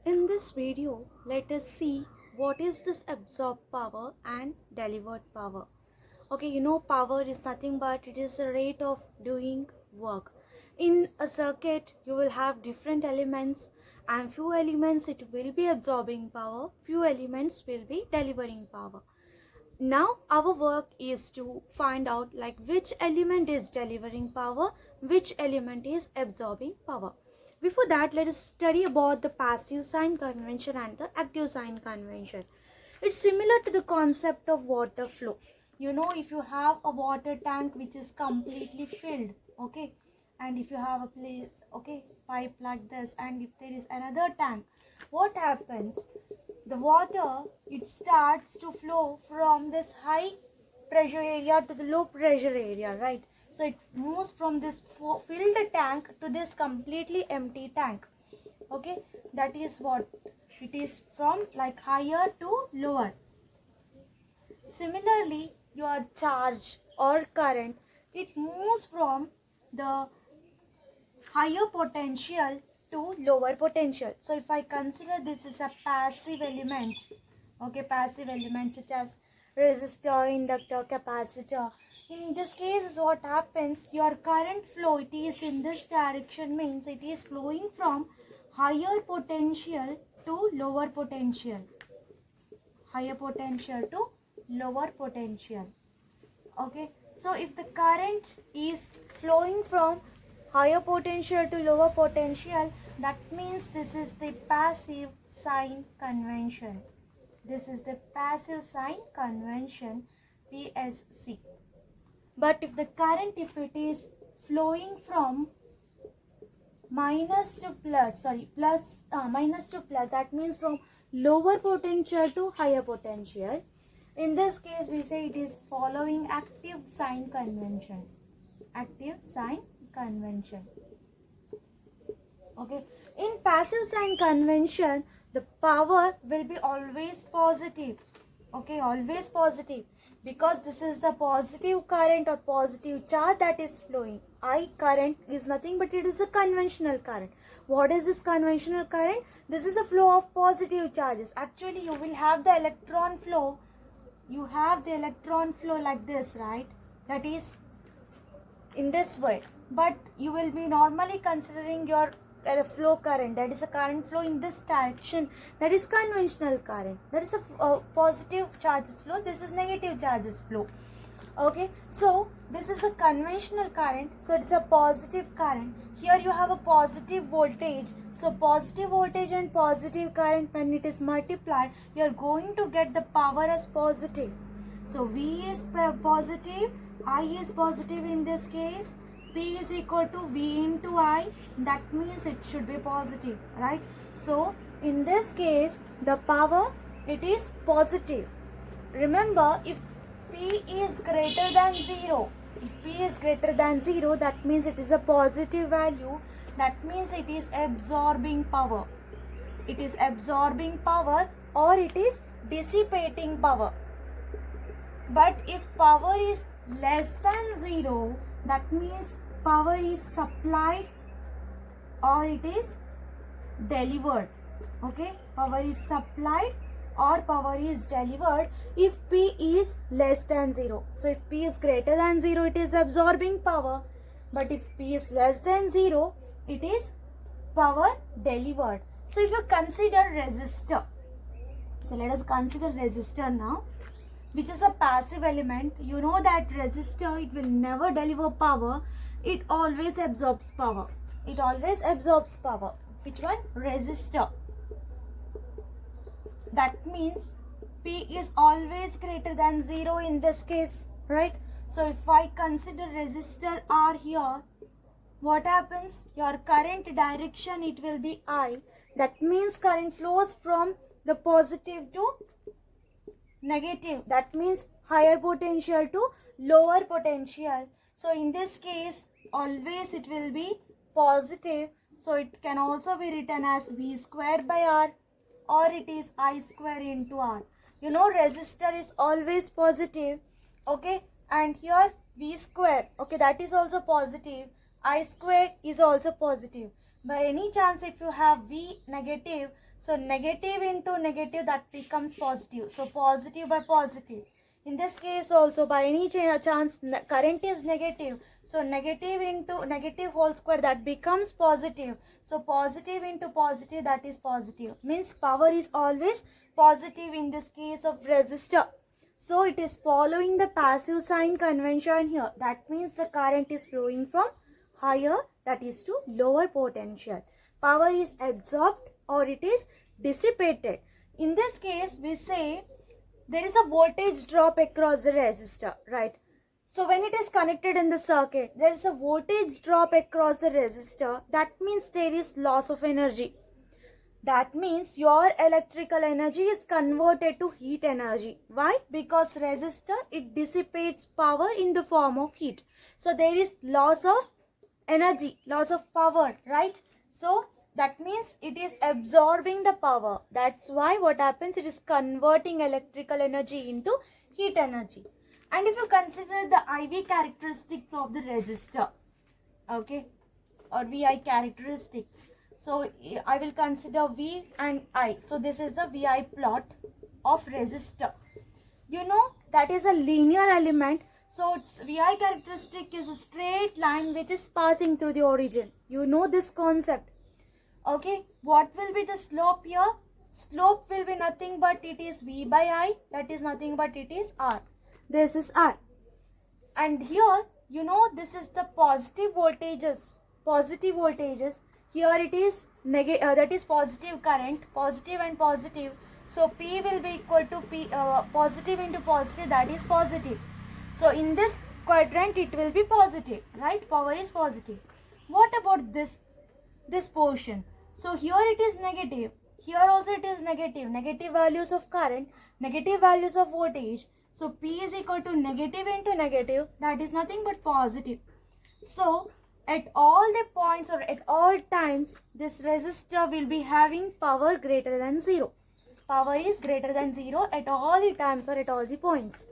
In this video, let us see what is this absorbed power and delivered power. Okay, power is nothing but it is a rate of doing work. In a circuit, you will have different elements, and few elements it will be absorbing power, few elements will be delivering power. Now our work is to find out like which element is delivering power, which element is absorbing power. Before that, let us study about the passive sign convention and the active sign convention. It's similar to the concept of water flow. If you have a water tank which is completely filled, okay, and if you have a place, okay, pipe like this, and if there is another tank, what happens? The water, it starts to flow from this high pressure area to the low pressure area, right? So it moves from this filled tank to this completely empty tank. Okay, that is what it is, from like higher to lower. Similarly, your charge or current, it moves from the higher potential to lower potential. So if I consider this is a passive element, okay, passive elements such as resistor, inductor, capacitor. In this case, what happens, your current flow, it is in this direction, means it is flowing from higher potential to lower potential, higher potential to lower potential. Okay, so if the current is flowing from higher potential to lower potential, that means this is the passive sign convention. This is the passive sign convention, PSC. But if the current, if it is flowing from minus to plus, minus to plus, that means from lower potential to higher potential. In this case, we say it is following active sign convention. Active sign convention. Okay. In passive sign convention, the power will be always positive. Okay, always positive, because this is the positive current or positive charge that is flowing. I current is nothing but it is a conventional current. What is this conventional current? This is a flow of positive charges. Actually, you will have the electron flow. You have the electron flow like this, right? That is in this way, but you will be normally considering your flow current, that is a current flow in this direction, that is conventional current, that is a positive charges flow, this is negative charges flow. Okay, so this is a conventional current, so it's a positive current. Here you have a positive voltage, so positive voltage and positive current, when it is multiplied, you are going to get the power as positive. So V is positive, I is positive in this case, P is equal to V into I, that means it should be positive, right? So in this case, the power, it is positive. Remember, if P is greater than 0, if P is greater than 0, that means it is a positive value, that means it is absorbing power. It is absorbing power or it is dissipating power. But if power is less than 0, that means power is supplied or it is delivered. Okay, power is supplied or power is delivered if P is less than 0. So if P is greater than 0, it is absorbing power. But if P is less than 0, it is power delivered. So if you consider resistor, so let us consider resistor now, which is a passive element. You know that resistor, it will never deliver power, it always absorbs power. It always absorbs power. Which one? Resistor. That means P is always greater than 0 in this case, right? So if I consider resistor R here, what happens? Your current direction, it will be I. That means current flows from the positive to negative, that means higher potential to lower potential. So in this case, always it will be positive, so it can also be written as V square by R, or it is I square into R. You know, resistor is always positive, okay, and here V square, okay, that is also positive, I square is also positive. By any chance, if you have V negative, So negative into negative, that becomes positive. So positive by positive. In this case also, by any chance current is negative, so negative into negative whole square, that becomes positive. So positive into positive, that is positive. Means power is always positive in this case of resistor. So it is following the passive sign convention here. That means the current is flowing from higher, that is to lower potential. Power is absorbed or it is dissipated. In this case, we say there is a voltage drop across the resistor, right? So when it is connected in the circuit, there is a voltage drop across the resistor. That means there is loss of energy. That means your electrical energy is converted to heat energy. Why? Because resistor, it dissipates power in the form of heat. So there is loss of energy, loss of power, right? So that means it is absorbing the power. That's why what happens, it is converting electrical energy into heat energy. And if you consider the IV characteristics of the resistor, okay, or VI characteristics, so I will consider V and I. So this is the VI plot of resistor. You know that is a linear element. So its VI characteristic is a straight line which is passing through the origin. You know this concept. Okay, what will be the slope here? Slope will be nothing but it is V by I, that is nothing but it is R. This is R. And here, you know, this is the positive voltages. Positive voltages. Here it is negative, that is positive current, positive and positive. So P will be equal to P, positive into positive, that is positive. So in this quadrant, it will be positive, right? Power is positive. What about this portion? So here it is negative. Here also it is negative. Negative values of current, negative values of voltage. So P is equal to negative into negative, that is nothing but positive. So at all the points or at all times, this resistor will be having power greater than 0. Power is greater than 0 at all the times or at all the points.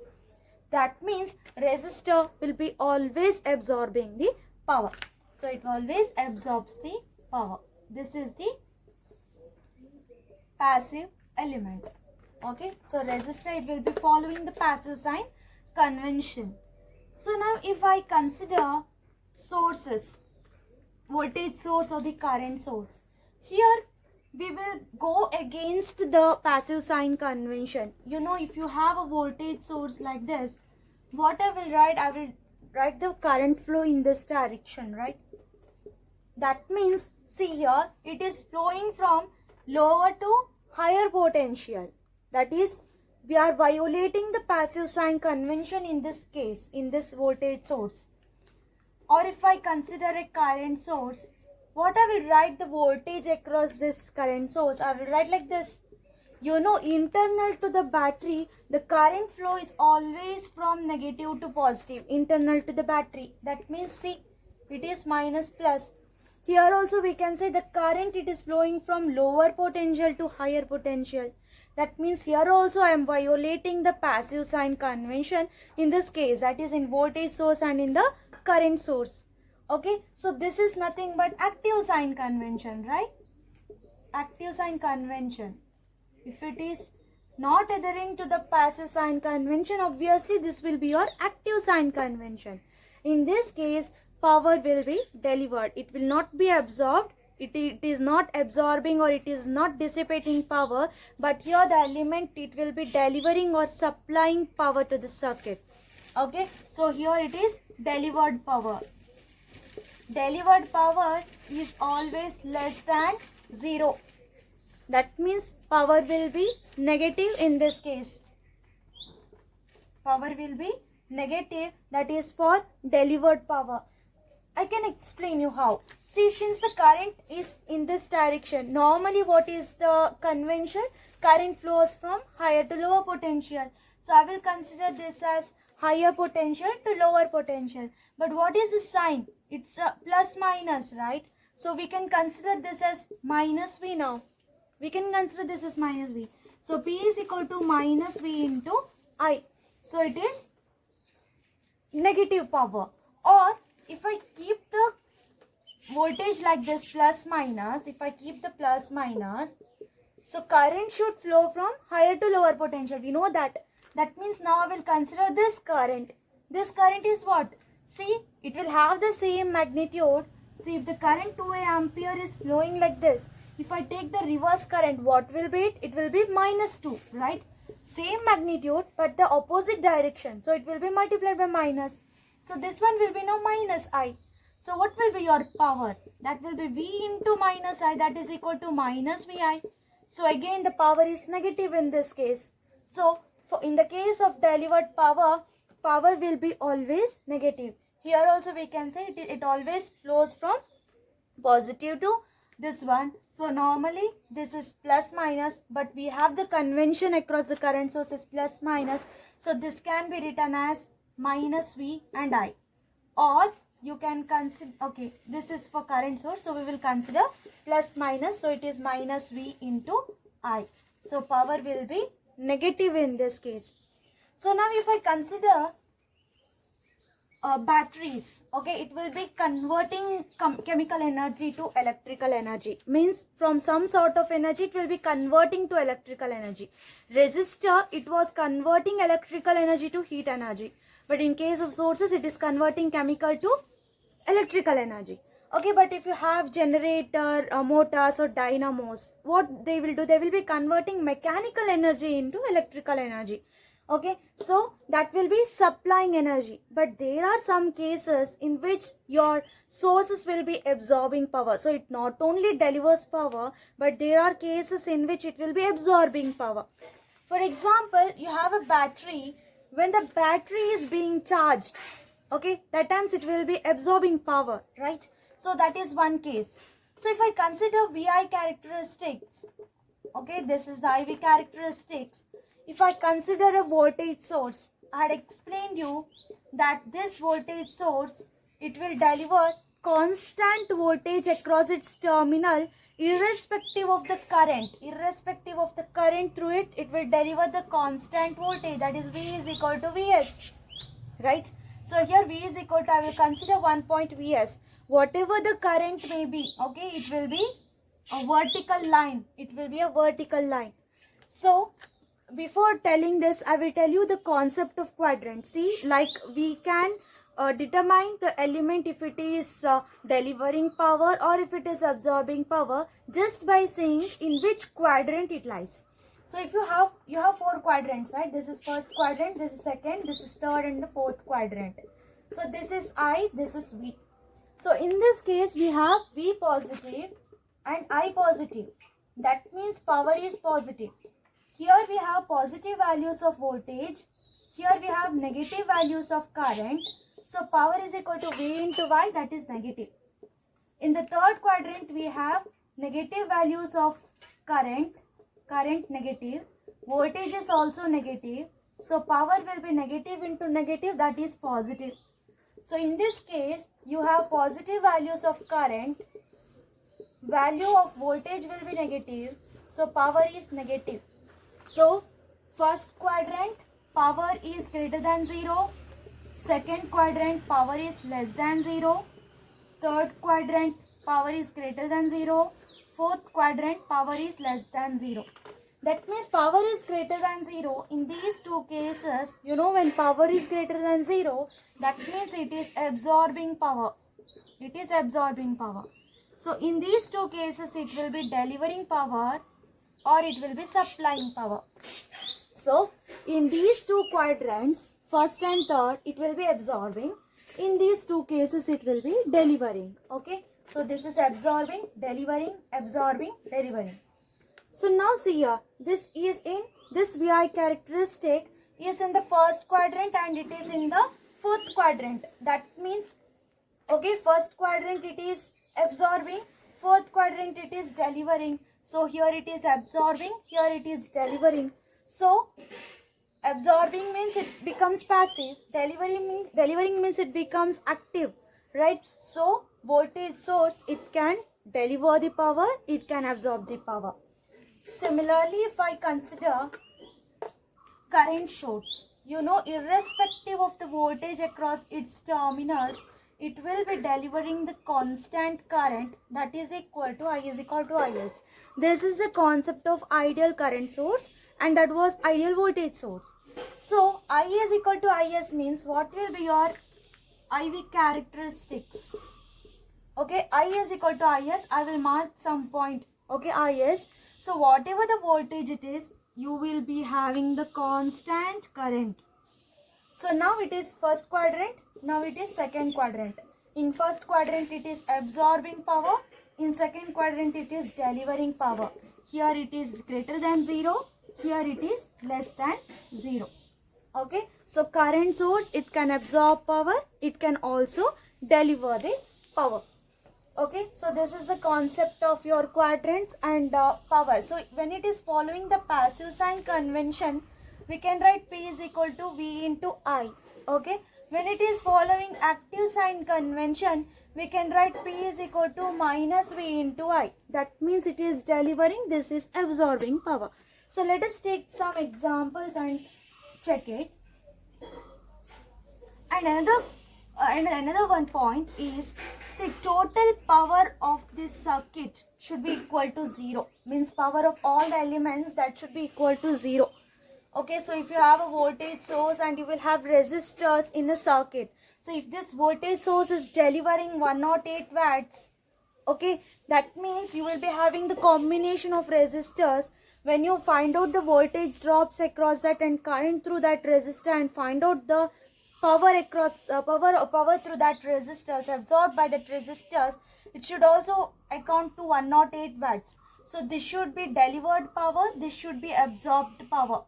That means resistor will be always absorbing the power. So it always absorbs the power. This is the passive element. Okay, so resistor, it will be following the passive sign convention. So now if I consider sources, voltage source or the current source, here we will go against the passive sign convention. You know, if you have a voltage source like this, what I will write the current flow in this direction, right? That means, see here, it is flowing from lower to higher potential. That is, we are violating the passive sign convention in this case, in this voltage source. Or if I consider a current source, what I will write the voltage across this current source? I will write like this. You know, internal to the battery, the current flow is always from negative to positive, internal to the battery. That means, see, it is minus plus. Here also we can say the current, it is flowing from lower potential to higher potential. That means here also I am violating the passive sign convention in this case, that is in voltage source and in the current source. Okay, so this is nothing but active sign convention, right? Active sign convention. If it is not adhering to the passive sign convention, obviously this will be your active sign convention. In this case, power will be delivered. It will not be absorbed. It is not absorbing or it is not dissipating power, but here the element, it will be delivering or supplying power to the circuit. Okay, so here it is delivered power. Delivered power is always less than 0. That means power will be negative in this case. Power will be negative, that is for delivered power. I can explain you how. See, since the current is in this direction, normally what is the convention? Current flows from higher to lower potential. So I will consider this as higher potential to lower potential. But what is the sign? It's a plus minus, right? So we can consider this as minus V now. We can consider this as minus V. So P is equal to minus V into I. So it is negative power. Or if I keep the voltage like this, plus minus, if I keep the plus minus, So current should flow from higher to lower potential. We know that. That means now I will consider this current. This current is what? See, it will have the same magnitude. See, if the current 2 ampere is flowing like this, if I take the reverse current, what will be it? It will be -2, right? Same magnitude, but the opposite direction. So it will be multiplied by minus. So this one will be now minus I. So what will be your power? That will be V into minus I, that is equal to minus Vi. So again the power is negative in this case. So in the case of delivered power, power will be always negative. Here also we can say it always flows from positive to this one. So normally this is plus minus, but we have the convention across the current sources plus minus. So this can be written as minus V and I. Or you can consider, okay, this is for current source, so we will consider plus minus, so it is minus V into I. So power will be negative in this case. So now if I consider batteries, okay, it will be converting chemical energy to electrical energy. Means from some sort of energy it will be converting to electrical energy. Resistor, it was converting electrical energy to heat energy. But in case of sources, it is converting chemical to electrical energy. Okay, but if you have generator, motors or dynamos, what they will do? They will be converting mechanical energy into electrical energy. Okay, so that will be supplying energy. But there are some cases in which your sources will be absorbing power. So it not only delivers power, but there are cases in which it will be absorbing power. For example, you have a battery. When the battery is being charged, okay, that times it will be absorbing power, right? So that is one case. So if I consider VI characteristics, okay, this is the IV characteristics. If I consider a voltage source, I had explained you that this voltage source, it will deliver constant voltage across its terminal irrespective of the current. Irrespective of the current through it, it will deliver the constant voltage, that is V is equal to Vs, right? So here V is equal to, I will consider 1 point Vs. Whatever the current may be, okay, it will be a vertical line. It will be a vertical line. So before telling this, I will tell you the concept of quadrant. See, like we can determine the element if it is delivering power or if it is absorbing power just by saying in which quadrant it lies. So if you have 4 quadrants, right? This is first quadrant, this is second, this is third, and the fourth quadrant. So this is I, this is V. So in this case we have V positive and I positive. That means power is positive. Here we have positive values of voltage. Here we have negative values of current. So power is equal to V into Y, that is negative. In the third quadrant we have negative values of current negative. Voltage is also negative. So power will be negative into negative, that is positive. So in this case you have positive values of current. Value of voltage will be negative. So power is negative. So first quadrant power is greater than 0. Second quadrant power is less than 0. Third quadrant power is greater than 0. Fourth quadrant power is less than 0. That means power is greater than 0. In these two cases, you know, when power is greater than 0, that means it is absorbing power. It is absorbing power. So in these two cases, it will be delivering power or it will be supplying power. So in these two quadrants, first and third, it will be absorbing. In these two cases, it will be delivering. Okay. So this is absorbing, delivering, absorbing, delivering. So now see here, this VI characteristic is in the first quadrant and it is in the fourth quadrant. That means, okay, first quadrant it is absorbing, fourth quadrant it is delivering. So here it is absorbing, here it is delivering. So absorbing means it becomes passive, delivering means it becomes active, right? So voltage source, it can deliver the power, it can absorb the power. Similarly, if I consider current source, you know, irrespective of the voltage across its terminals, it will be delivering the constant current that is equal to I is equal to Is. This is the concept of ideal current source, and that was ideal voltage source. So I is equal to Is means what will be your IV characteristics? Okay, I is equal to Is. I will mark some point. Okay, Is. So whatever the voltage it is, you will be having the constant current. So now it is first quadrant. Now it is second quadrant. In first quadrant it is absorbing power. In second quadrant it is delivering power. Here it is greater than 0. Here it is less than 0. Okay. So current source, it can absorb power. It can also deliver the power. Okay, so this is the concept of your quadrants and power. So when it is following the passive sign convention, we can write P is equal to V into I. Okay, when it is following active sign convention, we can write P is equal to minus V into I. That means it is delivering, this is absorbing power. So let us take some examples and check it. And another one point is, see, total power of this circuit should be equal to 0. Means power of all the elements, that should be equal to 0. Okay, so if you have a voltage source and you will have resistors in a circuit. So if this voltage source is delivering 108 watts, okay, that means you will be having the combination of resistors. When you find out the voltage drops across that and current through that resistor, and find out the power across power through that resistors absorbed by that resistors, it should also account to 108 watts. So this should be delivered power, this should be absorbed power.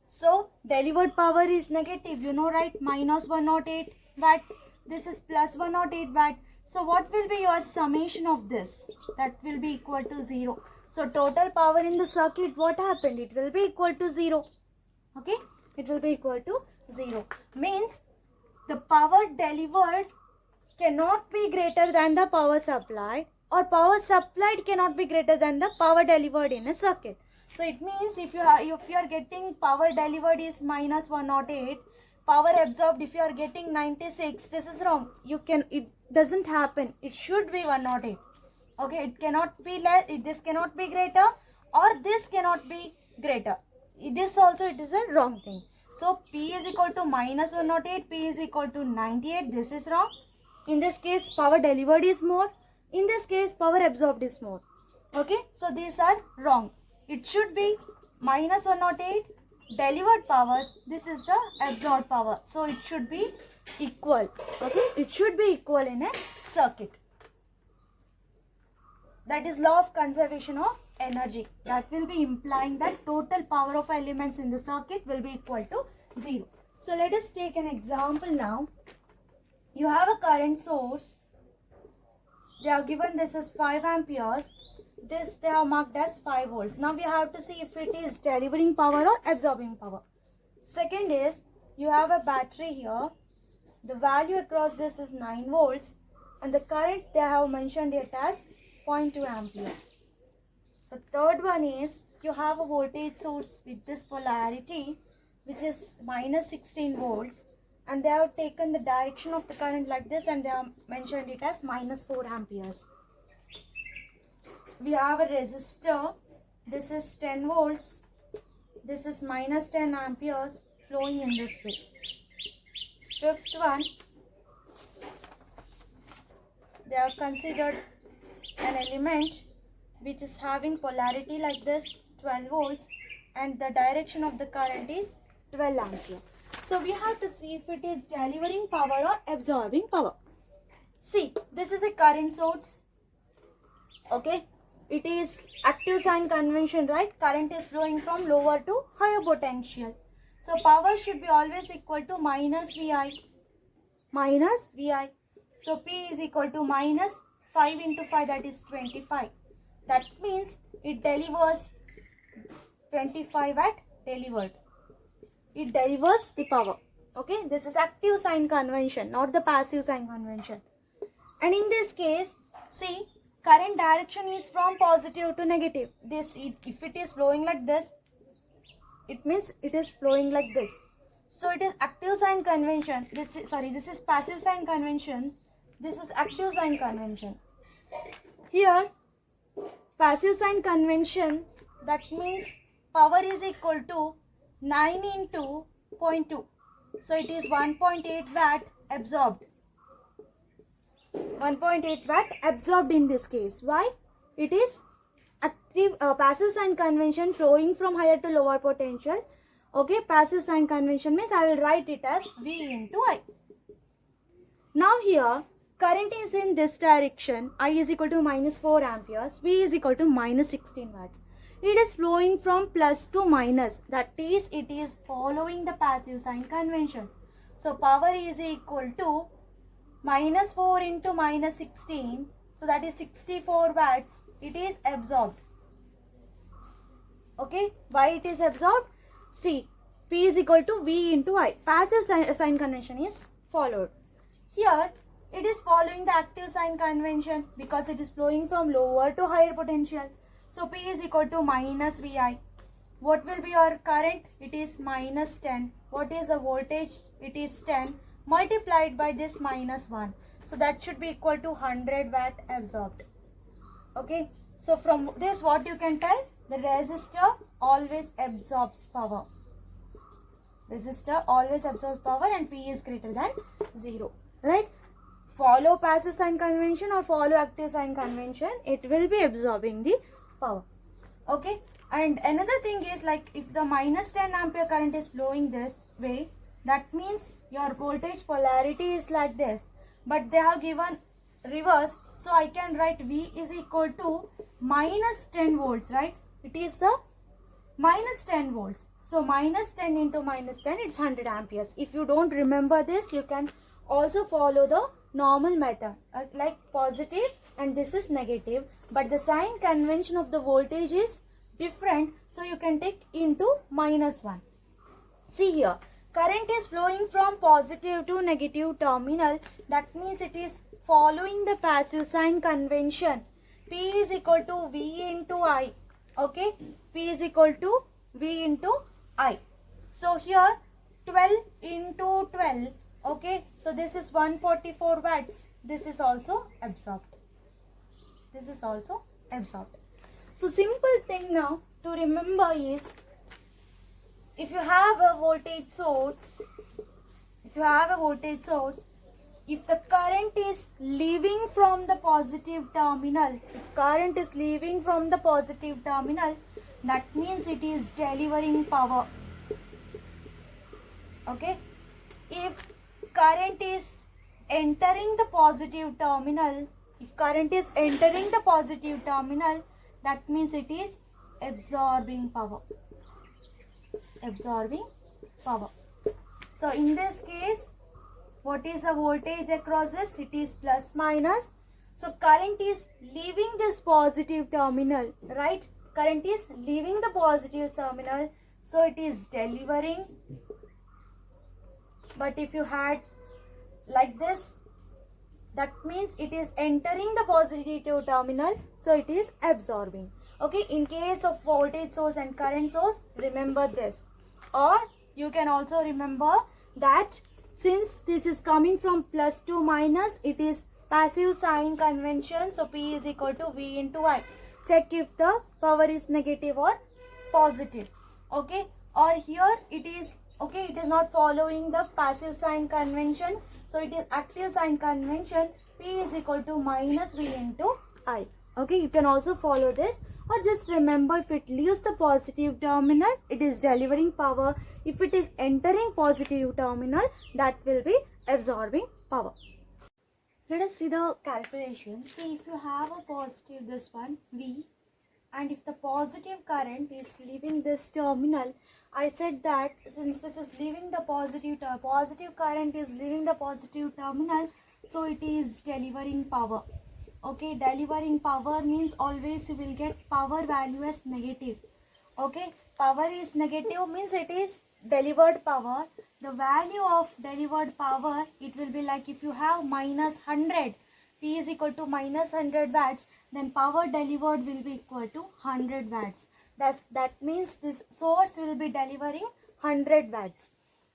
So delivered power is negative, you know, right? Minus 108 watt. This is plus 108 watt. So what will be your summation of this? That will be equal to 0. So total power in the circuit, what happened? It will be equal to 0. Okay, it will be equal to 0. Means the power delivered cannot be greater than the power supplied, or power supplied cannot be greater than the power delivered in a circuit. So it means if you are getting power delivered is minus 108, power absorbed if you are getting 96, this is wrong. It doesn't happen. It should be 108. Okay, it cannot be less. This cannot be greater, or this cannot be greater. This also, it is a wrong thing. So P is equal to minus 108, P is equal to 98. This is wrong. In this case, power delivered is more. In this case, power absorbed is more. Okay, so these are wrong. It should be minus 108 delivered power. This is the absorbed power. So it should be equal. Okay, it should be equal in a circuit. That is law of conservation of energy. That will be implying that total power of elements in the circuit will be equal to 0. So let us take an example now. You have a current source. They have given this as 5 amperes. This they have marked as 5 volts. Now we have to see if it is delivering power or absorbing power. Second is, you have a battery here. The value across this is 9 volts. And the current they have mentioned it as 0.2 ampere. So third one is, you have a voltage source with this polarity, which is minus 16 volts. And they have taken the direction of the current like this, and they have mentioned it as minus 4 amperes. We have a resistor. This is 10 volts. This is minus 10 amperes flowing in this way. Fifth one, they have considered an element which is having polarity like this, 12 volts, and the direction of the current is 12 ampere. So we have to see if it is delivering power or absorbing power. See, this is a current source. Okay, it is active sign convention, right? Current is flowing from lower to higher potential. So power should be always equal to minus VI. Minus VI. So P is equal to minus 5 into 5, that is 25. That means it delivers 25 watt delivered. It delivers the power. Okay, this is active sign convention, not the passive sign convention. And in this case, see, current direction is from positive to negative. If it is flowing like this, it means it is flowing like this. So it is active sign convention. This is passive sign convention. This is active sign convention. Here, passive sign convention, that means power is equal to 9 into 0.2. So it is 1.8 watt absorbed. 1.8 watt absorbed in this case. Why? It is active passive sign convention flowing from higher to lower potential. Okay, passive sign convention means I will write it as V into I. Now here, current is in this direction. I is equal to minus 4 amperes. V is equal to minus 16 watts. It is flowing from plus to minus. That is, it is following the passive sign convention. So power is equal to minus 4 into minus 16. So that is 64 watts. It is absorbed. Okay, why it is absorbed? See, P is equal to V into I. Passive sign convention is followed. Here, it is following the active sign convention because it is flowing from lower to higher potential. So, P is equal to minus VI. What will be your current? It is minus 10. What is the voltage? It is 10 multiplied by this minus 1. So, that should be equal to 100 watt absorbed. Okay. So, from this what you can tell? The resistor always absorbs power. Resistor always absorbs power and P is greater than 0. Right? Follow passive sign convention or follow active sign convention. It will be absorbing the power. Okay. And another thing is, like, if the minus 10 ampere current is flowing this way, that means your voltage polarity is like this. But they have given reverse. So I can write V is equal to minus 10 volts, right? It is the minus 10 volts. So minus 10 into minus 10, it's 100 amperes. If you don't remember this, you can also follow the normal method, like positive and this is negative. But the sign convention of the voltage is different. So you can take into minus 1. See here, current is flowing from positive to negative terminal. That means it is following the passive sign convention. P is equal to V into I. Okay, P is equal to V into I. So here 12 into 12. Okay, so this is 144 watts. This is also absorbed. This is also absorbed. So simple thing now to remember is, if you have a voltage source, if the current is leaving from the positive terminal, that means it is delivering power. Okay. If current is entering the positive terminal, that means it is absorbing power. So in this case, what is the voltage across this? It is plus minus. So current is leaving this positive terminal, right? Current is leaving the positive terminal. So it is delivering. But if you had like this, that means it is entering the positive terminal. So it is absorbing. Okay, in case of voltage source and current source, remember this. Or you can also remember that since this is coming from plus to minus, it is passive sign convention. So P is equal to V into I. Check if the power is negative or positive. Okay, or here it is, okay, it is not following the passive sign convention. So it is active sign convention. P is equal to minus V into I. Okay, you can also follow this. Or just remember, if it leaves the positive terminal, it is delivering power. If it is entering positive terminal, that will be absorbing power. Let us see the calculation. See, if you have a positive, this one, V, and if the positive current is leaving this terminal, I said that since this is leaving the positive current is leaving the positive terminal, so it is delivering power. Okay, delivering power means always you will get power value as negative. Okay, power is negative means it is delivered power. The value of delivered power, it will be like if you have minus 100, P is equal to minus 100 watts, then power delivered will be equal to 100 watts. That means this source will be delivering 100 watts.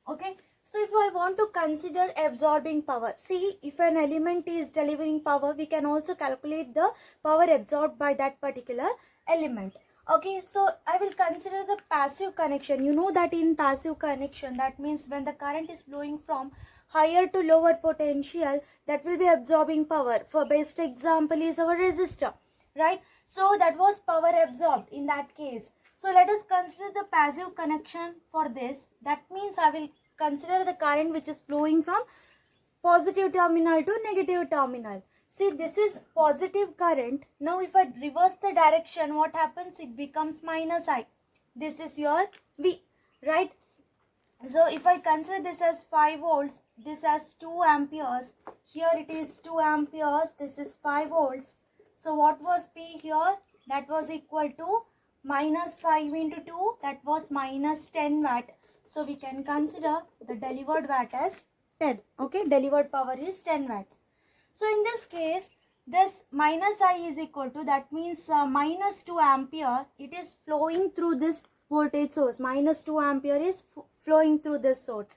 Okay, so if I want to consider absorbing power, see, if an element is delivering power, we can also calculate the power absorbed by that particular element. Okay, so I will consider the passive connection. You know that in passive connection, that means when the current is flowing from higher to lower potential, that will be absorbing power. For best example is our resistor, right? So that was power absorbed in that case. So let us consider the passive connection for this. That means I will consider the current which is flowing from positive terminal to negative terminal. See, this is positive current. Now if I reverse the direction, what happens? It becomes minus I. This is your V, right? So if I consider this as 5 volts, this as 2 amperes, here it is 2 amperes, this is 5 volts. So what was P here? That was equal to minus 5 into 2, that was minus 10 watt. So we can consider the delivered watt as 10. Okay, delivered power is 10 watts. So in this case, this minus I is equal to, that means minus 2 ampere, it is flowing through this voltage source. Minus 2 ampere is flowing through this source.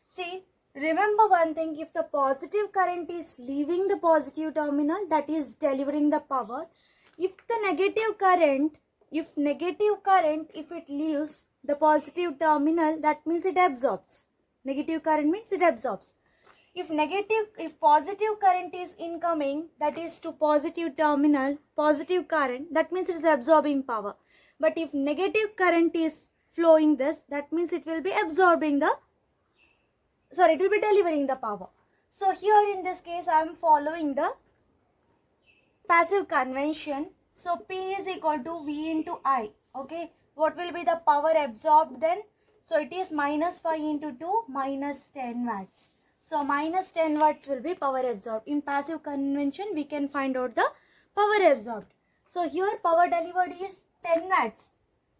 See, remember one thing, if the positive current is leaving the positive terminal, that is delivering the power. If the negative current, if it leaves the positive terminal, that means it absorbs. Negative current means it absorbs. If positive current is incoming, that is to positive terminal, positive current, that means it is absorbing power. But if negative current is flowing this, that means it will be absorbing the, it will be delivering the power. So here in this case, I am following the passive convention. So P is equal to V into I. Okay, what will be the power absorbed then? So it is minus 5 into 2, minus 10 watts. So minus 10 watts will be power absorbed. In passive convention, we can find out the power absorbed. So here power delivered is 10 watts.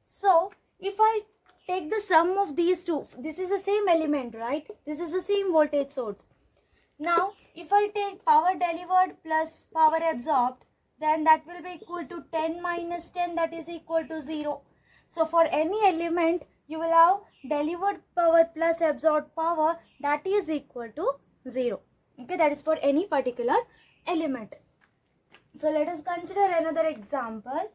So if I take the sum of these two, this is the same element, right? This is the same voltage source. Now if I take power delivered plus power absorbed, then that will be equal to 10 minus 10, that is equal to 0. So for any element, you will have delivered power plus absorbed power, that is equal to 0. Okay, that is for any particular element. So let us consider another example.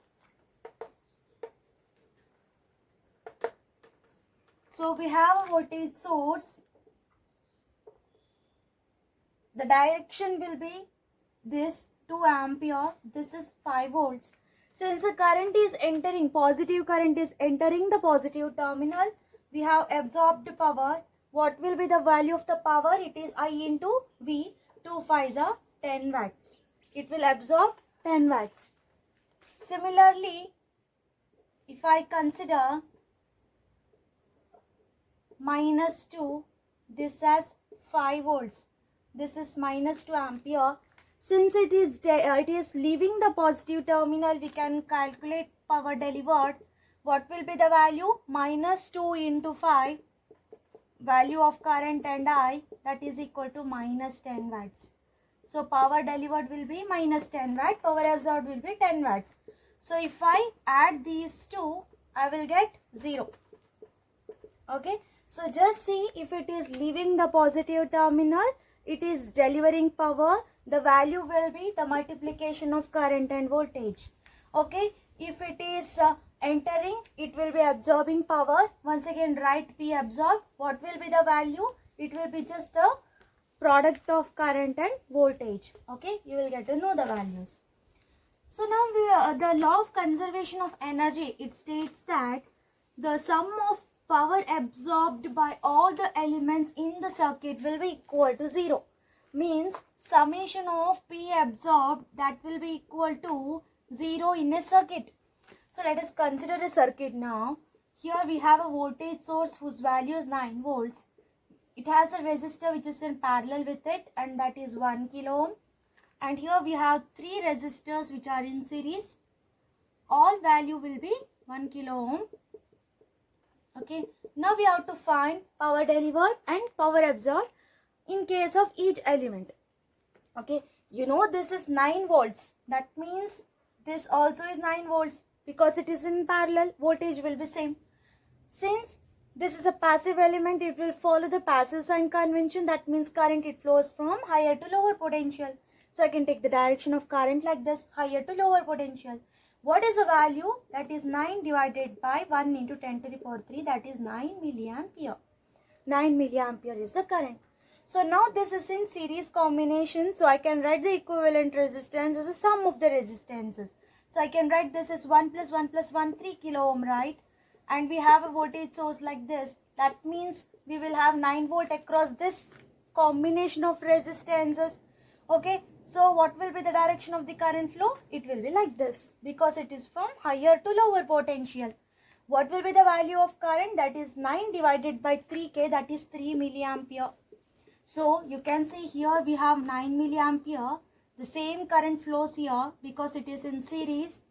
So we have a voltage source. The direction will be this 2 ampere. This is 5 volts. Since the current is entering, positive current is entering the positive terminal, we have absorbed power. What will be the value of the power? It is I into V. 2 5s are 10 watts. It will absorb 10 watts. Similarly, if I consider minus 2, this as 5 volts. This is minus 2 ampere. Since it is leaving the positive terminal, we can calculate power delivered. What will be the value? Minus 2 into 5, value of current and I, that is equal to minus 10 watts. So power delivered will be minus 10 watt, power absorbed will be 10 watts. So if I add these two, I will get 0. Okay, so just see, if it is leaving the positive terminal, it is delivering power, the value will be the multiplication of current and voltage. Okay, if it is entering, it will be absorbing power. Once again, write P absorbed. What will be the value? It will be just the product of current and voltage. Okay, you will get to know the values. So now the law of conservation of energy, it states that the sum of power absorbed by all the elements in the circuit will be equal to 0. Means summation of P absorbed, that will be equal to 0 in a circuit. So let us consider a circuit now. Here we have a voltage source whose value is 9 volts. It has a resistor which is in parallel with it, and that is 1 kilo ohm. And here we have 3 resistors which are in series. All value will be 1 kilo ohm. Okay, now we have to find power delivered and power absorbed in case of each element. Okay, you know this is 9 volts. That means this also is 9 volts because it is in parallel. Voltage will be same. Since This is a passive element. It will follow the passive sign convention. That means current, it flows from higher to lower potential. So I can take the direction of current like this, higher to lower potential. What is the value? That is 9 divided by 1 into 10 to the power 3. That is 9 milliampere. 9 milliampere is the current. So now this is in series combination. So I can write the equivalent resistance as a sum of the resistances. So I can write this as 1 plus 1 plus 1, 3 kilo ohm, right? And we have a voltage source like this. That means we will have 9 volt across this combination of resistances. Okay, so what will be the direction of the current flow? It will be like this because it is from higher to lower potential. What will be the value of current? That is 9 divided by 3K, that is 3 milliampere. So you can see here we have 9 milliampere. The same current flows here because it is in series.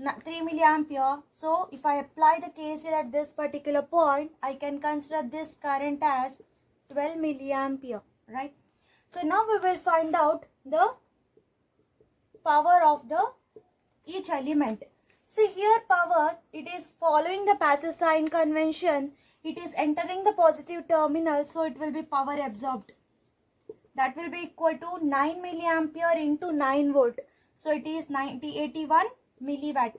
3 milliampere. So if I apply the KCL at this particular point, I can consider this current as 12 milliampere, right? So now we will find out the power of the each element. See here, power, it is following the passive sign convention. It is entering the positive terminal, so it will be power absorbed. That will be equal to 9 milliampere into 9 volt. So it is 81 milliwatt.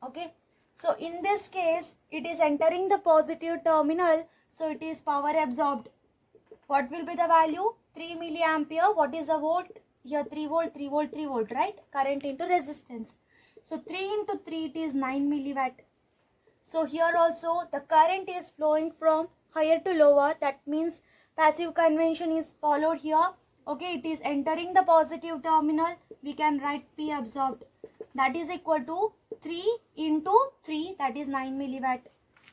Okay. So in this case, it is entering the positive terminal, so it is power absorbed. What will be the value? 3 milliampere. What is the volt? Here 3 volt, 3 volt, 3 volt, right? Current into resistance. So 3 into 3, it is 9 milliwatt. So here also the current is flowing from higher to lower. That means passive convention is followed here. Okay, it is entering the positive terminal. We can write P absorbed. That is equal to 3 into 3, that is 9 milliwatt.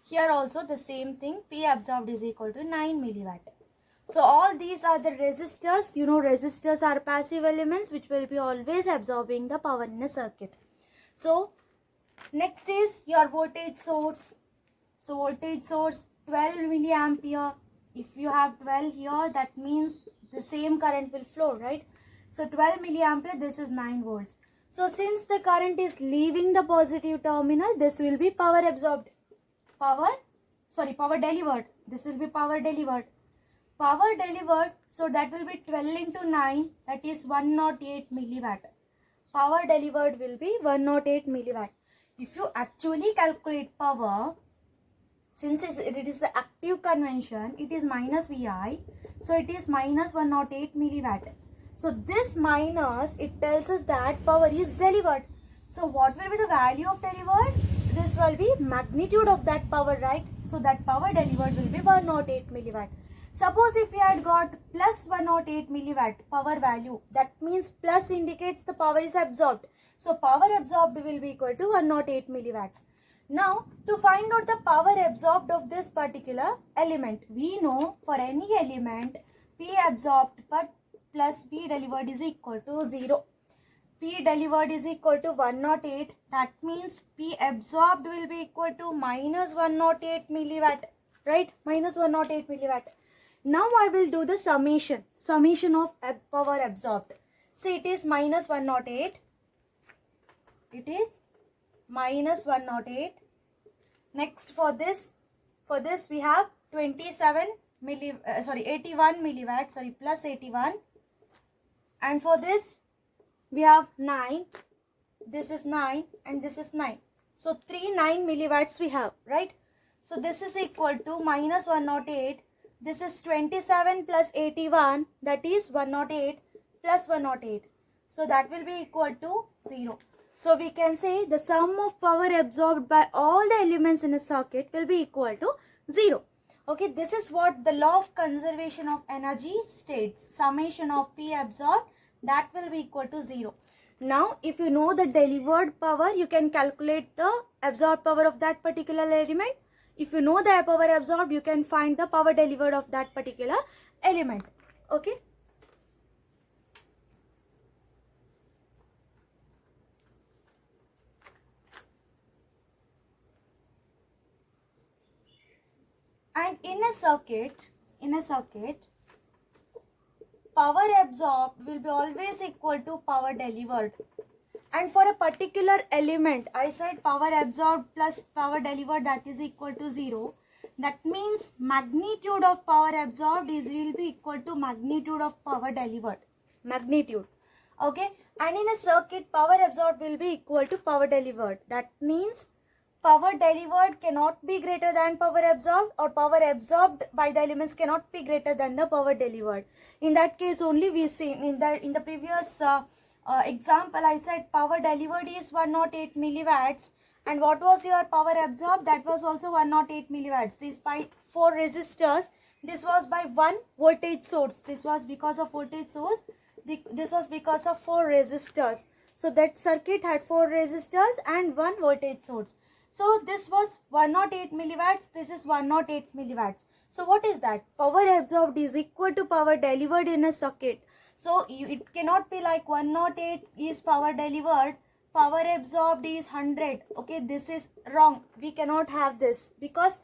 Here also the same thing, P absorbed is equal to 9 milliwatt. So all these are the resistors. You know, resistors are passive elements which will be always absorbing the power in a circuit. So next is your voltage source. So voltage source 12 milliampere. If you have 12 here, that means the same current will flow, right? So 12 milliampere, this is 9 volts. So since the current is leaving the positive terminal, this will be power absorbed. Power delivered. This will be power delivered. Power delivered, so that will be 12 into 9, that is 108 milliwatt. Power delivered will be 108 milliwatt. If you actually calculate power, since it is the active convention, it is minus VI, so it is minus 108 milliwatt. So this minus, it tells us that power is delivered. So what will be the value of delivered? This will be magnitude of that power, right? So that power delivered will be 108 milliwatt. Suppose if we had got plus 108 milliwatt power value, that means plus indicates the power is absorbed. So power absorbed will be equal to 108 milliwatts. Now to find out the power absorbed of this particular element, we know for any element P absorbed plus P delivered is equal to 0. P delivered is equal to 108. That means P absorbed will be equal to minus 108 milliwatt, right? Minus 108 milliwatt. Now I will do the summation of power absorbed. See, it is minus 108. It is minus 108. Next for this we have 81 milliwatt, plus 81. And for this we have 9. This is 9 and this is 9. So 9 milliwatts we have, right? So this is equal to minus 108. This is 27 plus 81, that is 108 plus 108. So that will be equal to 0. So we can say the sum of power absorbed by all the elements in a circuit will be equal to 0. Okay, this is what the law of conservation of energy states. Summation of P absorbed, that will be equal to 0. Now, if you know the delivered power, you can calculate the absorbed power of that particular element. If you know the power absorbed, you can find the power delivered of that particular element. Okay. And in a circuit, power absorbed will be always equal to power delivered. And for a particular element, I said power absorbed plus power delivered, that is equal to 0. That means magnitude of power absorbed will be equal to magnitude of power delivered. Magnitude. Okay. And in a circuit, power absorbed will be equal to power delivered. That means power delivered cannot be greater than power absorbed, or power absorbed by the elements cannot be greater than the power delivered. In that case only we see in the previous example I said power delivered is 108 milliwatts, and what was your power absorbed? That was also 108 milliwatts. This by 4 resistors. This was by 1 voltage source. This was because of voltage source. This was because of 4 resistors. So that circuit had 4 resistors and 1 voltage source. So this was 108 milliwatts. This is 108 milliwatts. So what is that? Power absorbed is equal to power delivered in a circuit. So it cannot be like 108 is power delivered, power absorbed is 100. Okay, this is wrong. We cannot have this because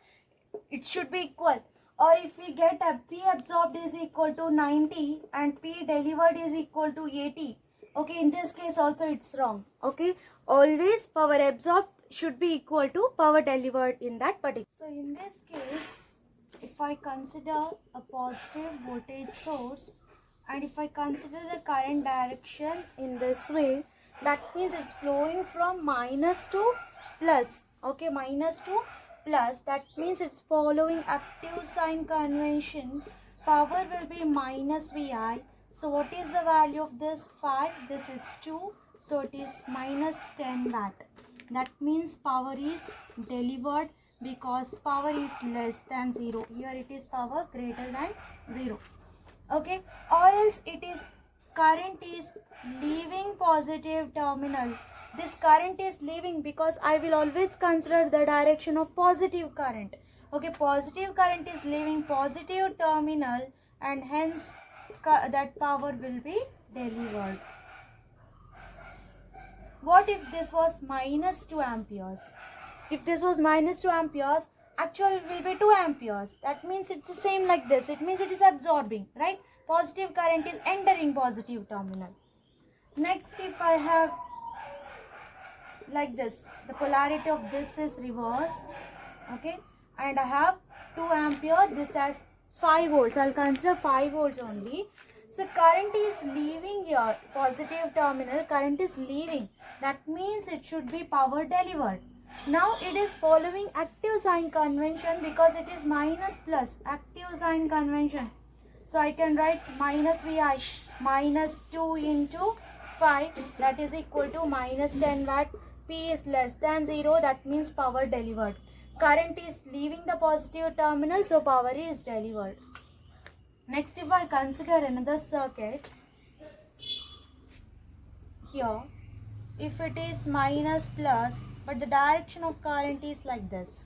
it should be equal. Or if we get a P absorbed is equal to 90 and P delivered is equal to 80. Okay, in this case also it's wrong. Okay, always power absorbed should be equal to power delivered in that particular. So in this case, if I consider a positive voltage source and if I consider the current direction in this way, that means it's flowing from minus to plus. Okay, minus to plus, that means it's following active sign convention. Power will be minus VI. So what is the value of this? 5. This is 2. So it is minus 10 watt. That means power is delivered because power is less than 0. Here it is power greater than 0. Okay, or else it is current is leaving positive terminal. This current is leaving because I will always consider the direction of positive current. Okay, positive current is leaving positive terminal and hence that power will be delivered. What if this was minus 2 amperes? If this was minus 2 amperes, actual will be 2 amperes. That means it's the same like this. It means it is absorbing, right? Positive current is entering positive terminal. Next, if I have like this, the polarity of this is reversed. Okay, and I have 2 ampere. This has 5 volts. I'll consider 5 volts only. So current is leaving here, positive terminal, current is leaving. That means it should be power delivered. Now it is following active sign convention because it is minus plus, active sign convention. So I can write minus VI, minus 2 into 5, that is equal to minus 10 watt. P is less than 0, that means power delivered. Current is leaving the positive terminal, so power is delivered. Next, if I consider another circuit, here, if it is minus plus, but the direction of current is like this.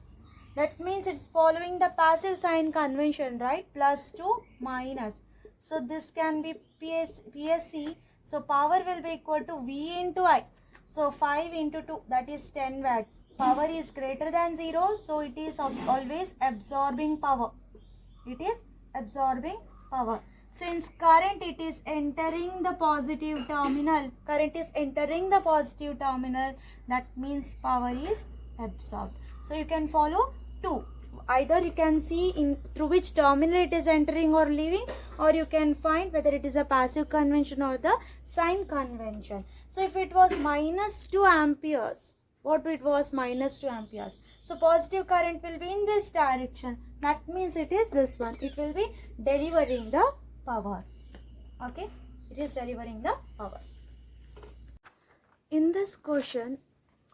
That means it's following the passive sign convention, right? Plus to minus. So this can be PSC. So power will be equal to V into I. So 5 into 2, that is 10 watts. Power is greater than 0, so it is always absorbing power. It is absorbing power. Since current it is entering the positive terminal, current is entering the positive terminal, that means power is absorbed. So you can follow 2. Either you can see in through which terminal it is entering or leaving, or you can find whether it is a passive convention or the sign convention. So if it was minus 2 amperes, what it was minus 2 amperes. So positive current will be in this direction. That means it is this one. It will be delivering the power. Okay, it is delivering the power. In this question,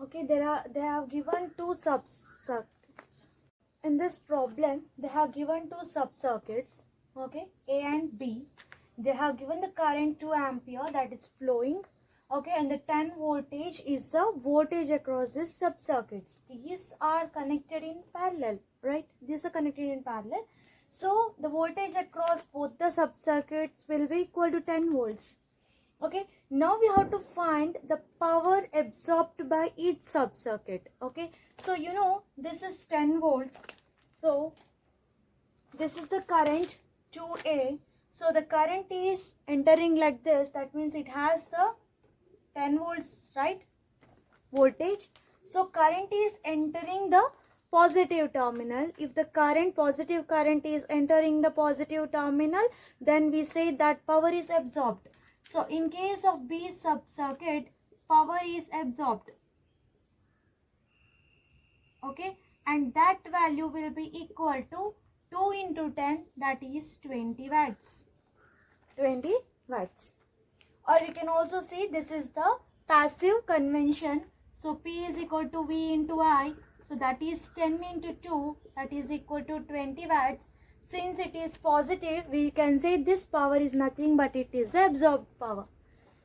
okay, they have given 2 sub-circuits. In this problem, they have given 2 sub-circuits, okay, A and B. They have given the current 2 ampere that is flowing, okay, and the 10 voltage is the voltage across these sub-circuits. These are connected in parallel, right? These are connected in parallel. So the voltage across both the sub-circuits will be equal to 10 volts. Okay, now we have to find the power absorbed by each sub-circuit. Okay, so you know this is 10 volts. So this is the current 2A. So the current is entering like this. That means it has the 10 volts, right? Voltage. So current is entering the positive terminal. If the positive current is entering the positive terminal, then we say that power is absorbed. So in case of B sub-circuit, power is absorbed. Okay, and that value will be equal to 2 into 10, that is 20 watts. 20 watts. Or you can also see this is the passive convention. So P is equal to V into I. So that is 10 into 2, that is equal to 20 watts. Since it is positive, we can say this power is nothing but it is absorbed power.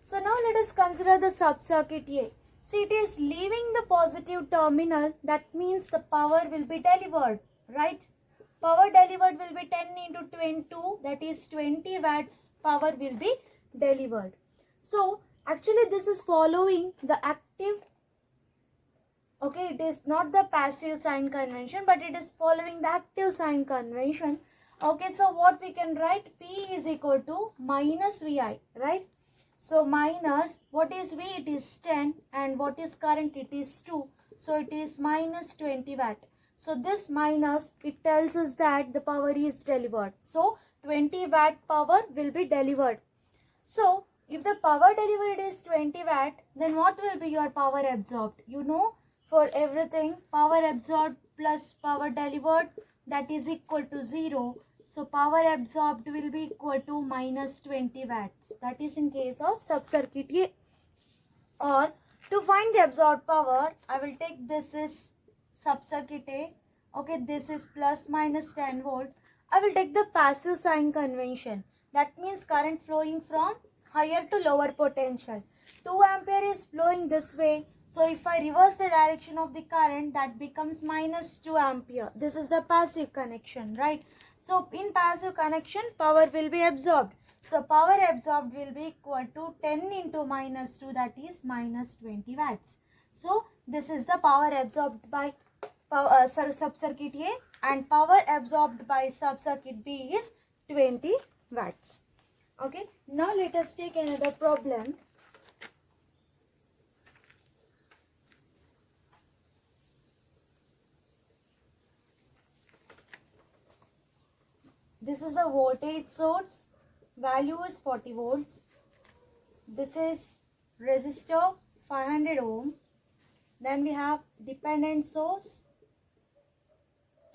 So now let us consider the sub-circuit A. See, it is leaving the positive terminal. That means the power will be delivered, right? Power delivered will be 10 into 22, that is 20 watts power will be delivered. So actually this is following the active, okay, it is not the passive sign convention, but it is following the active sign convention. Okay, so what we can write, P is equal to minus VI, right? So minus, what is V? It is 10, and what is current? It is 2. So it is minus 20 watt. So this minus, it tells us that the power is delivered. So 20 watt power will be delivered. So if the power delivered is 20 watt, then what will be your power absorbed? You know, for everything, power absorbed plus power delivered, that is equal to 0. So power absorbed will be equal to minus 20 watts. That is in case of sub-circuit A. Or to find the absorbed power, I will take this is sub-circuit A. Okay, this is plus minus 10 volt. I will take the passive sign convention. That means current flowing from higher to lower potential. 2 ampere is flowing this way. So if I reverse the direction of the current, that becomes minus 2 ampere. This is the passive connection, right? So in passive connection, power will be absorbed. So power absorbed will be equal to 10 into minus 2, that is minus 20 watts. So this is the power absorbed by sub-circuit A, and power absorbed by sub-circuit B is 20 watts. Okay, now let us take another problem. This is a voltage source, value is 40 volts. This is resistor 500 ohm. Then we have dependent source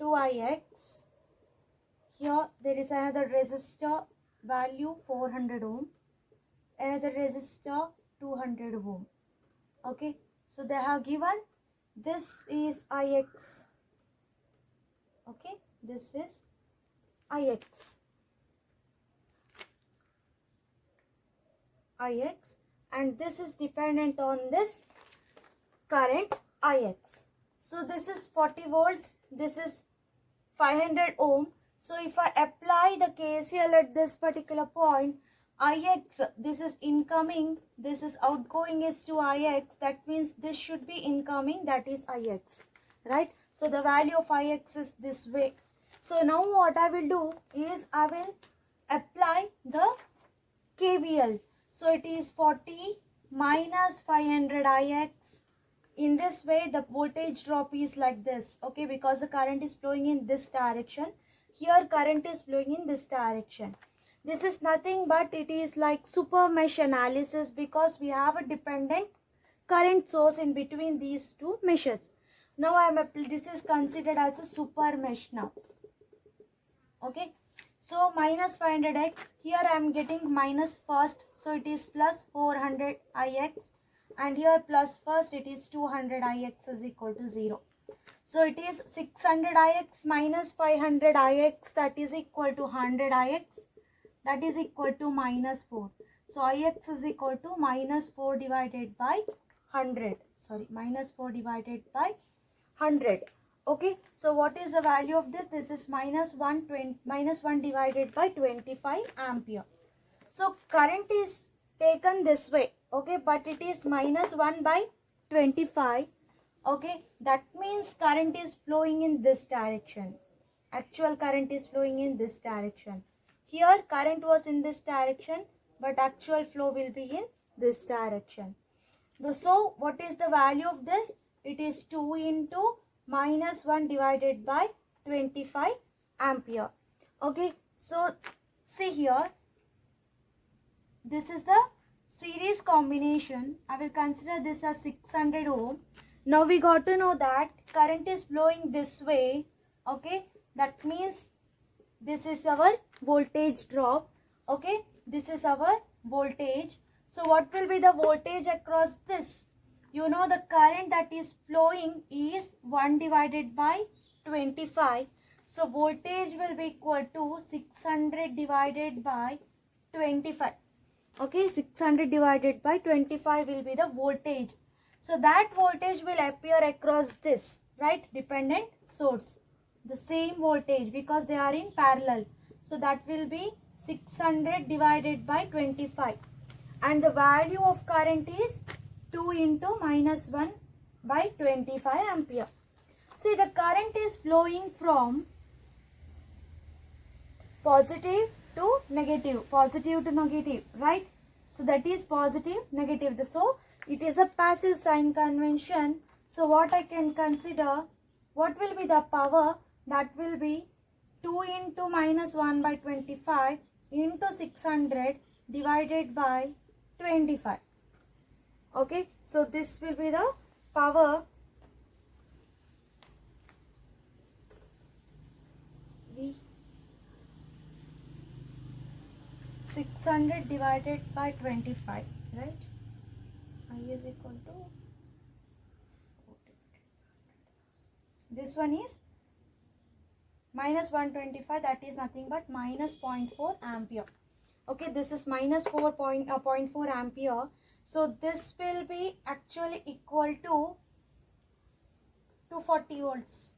2ix. Here there is another resistor, value 400 ohm. Another resistor 200 ohm. Okay, so they have given this is ix. Okay, this is ix, and this is dependent on this current ix. So this is 40 volts, this is 500 ohm. So if I apply the KCL at this particular point, ix, this is incoming, this is outgoing is to ix, that means this should be incoming, that is ix, right? So the value of ix is this way. So now what I will do is I will apply the KVL. So it is 40 minus 500 ix. In this way the voltage drop is like this, okay, because the current is flowing in this direction. Here current is flowing in this direction. This is nothing but it is like super mesh analysis, because we have a dependent current source in between these two meshes. Now this is considered as a super mesh now. Okay, so minus 500x, here I am getting minus first, so it is plus 400 ix, and here plus first, it is 200 ix is equal to 0. So it is 600 ix minus 500 ix, that is equal to 100 ix, that is equal to minus 4. So ix is equal to minus 4 divided by 100, sorry, minus 4 divided by 100. Okay, so what is the value of this? This is minus 1 divided by 25 ampere. So current is taken this way, okay, but it is minus 1 by 25. Okay, that means current is flowing in this direction. Actual current is flowing in this direction. Here current was in this direction, but actual flow will be in this direction. So what is the value of this? It is 2 into minus 1 divided by 25 ampere. Okay, so see here, this is the series combination. I will consider this as 600 ohm. Now we got to know that current is flowing this way. Okay, that means this is our voltage drop. Okay, this is our voltage. So what will be the voltage across this? You know the current that is flowing is 1 divided by 25. So voltage will be equal to 600 divided by 25. Okay, 600 divided by 25 will be the voltage. So that voltage will appear across this, right, dependent source. The same voltage because they are in parallel. So that will be 600 divided by 25. And the value of current is 2 into minus 1 by 25 ampere. See, the current is flowing from positive to negative, right? So that is positive, negative. So it is a passive sign convention. So what I can consider, what will be the power? That will be 2 into minus 1 by 25 into 600 divided by 25. Okay, so this will be the power. 600 divided by 25, right? I is equal to 40. This one is minus 125, that is nothing but minus 0.4 ampere. Okay, this is minus 0.4 ampere. So this will be actually equal to 240 volts.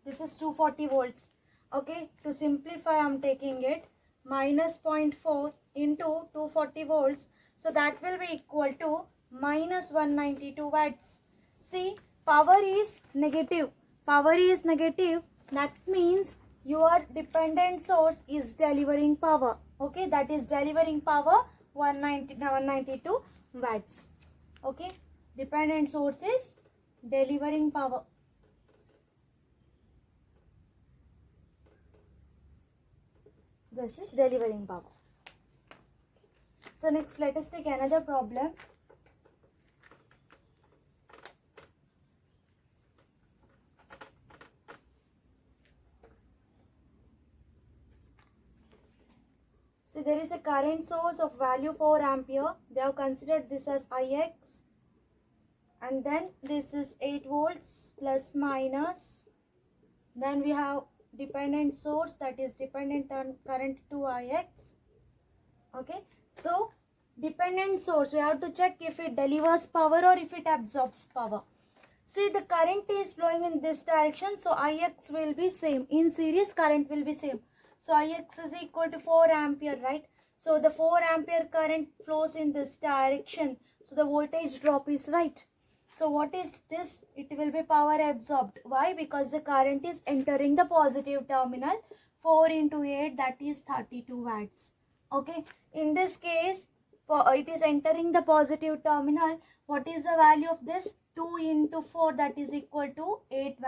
This is 240 volts. Okay, to simplify I am taking it minus 0.4 into 240 volts. So that will be equal to minus 192 watts. See, power is negative. Power is negative. That means your dependent source is delivering power. Okay, that is delivering power 192 watts. Okay, dependent source is delivering power. This is delivering power. So next let us take another problem. So there is a current source of value 4 ampere. They have considered this as Ix. And then this is 8 volts plus minus. Then we have dependent source that is dependent on current to Ix. Okay. So dependent source, we have to check if it delivers power or if it absorbs power. See, the current is flowing in this direction. So Ix will be same. In series current will be same. So Ix is equal to 4 ampere, right? So the 4 ampere current flows in this direction. So the voltage drop is right. So what is this? It will be power absorbed. Why? Because the current is entering the positive terminal. 4 into 8, that is 32 watts. Okay. In this case, it is entering the positive terminal. What is the value of this? 2 into 4, that is equal to 8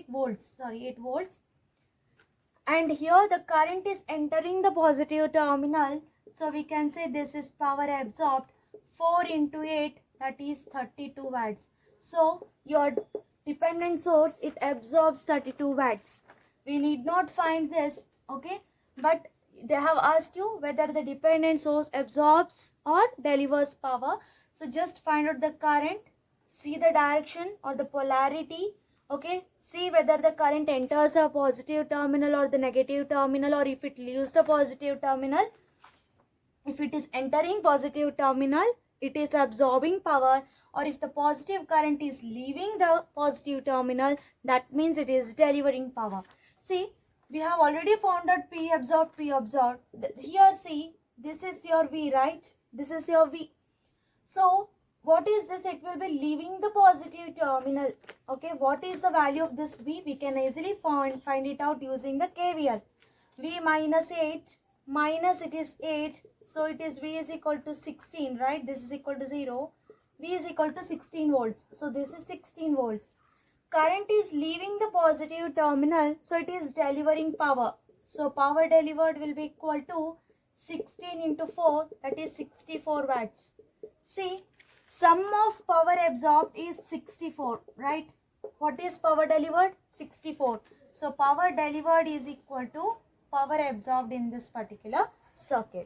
volts. 8 volts. And here the current is entering the positive terminal. So we can say this is power absorbed. 4 into 8, that is 32 watts. So your dependent source, it absorbs 32 watts. We need not find this, okay? But they have asked you whether the dependent source absorbs or delivers power. So just find out the current, see the direction or the polarity. Okay, see whether the current enters a positive terminal or the negative terminal, or if it leaves the positive terminal. If it is entering positive terminal, it is absorbing power, or if the positive current is leaving the positive terminal, that means it is delivering power. See, we have already found out P absorbed, P absorbed. Here see, this is your V, right? This is your V. So what is this? It will be leaving the positive terminal. Okay, what is the value of this V? We can easily find it out using the KVL. V minus 8 minus it is 8. So it is V is equal to 16, right? This is equal to 0. V is equal to 16 volts. So this is 16 volts. current is leaving the positive terminal, so it is delivering power. So power delivered will be equal to 16 into 4, that is 64 watts. See, sum of power absorbed is 64, right? What is power delivered? 64. So power delivered is equal to power absorbed in this particular circuit.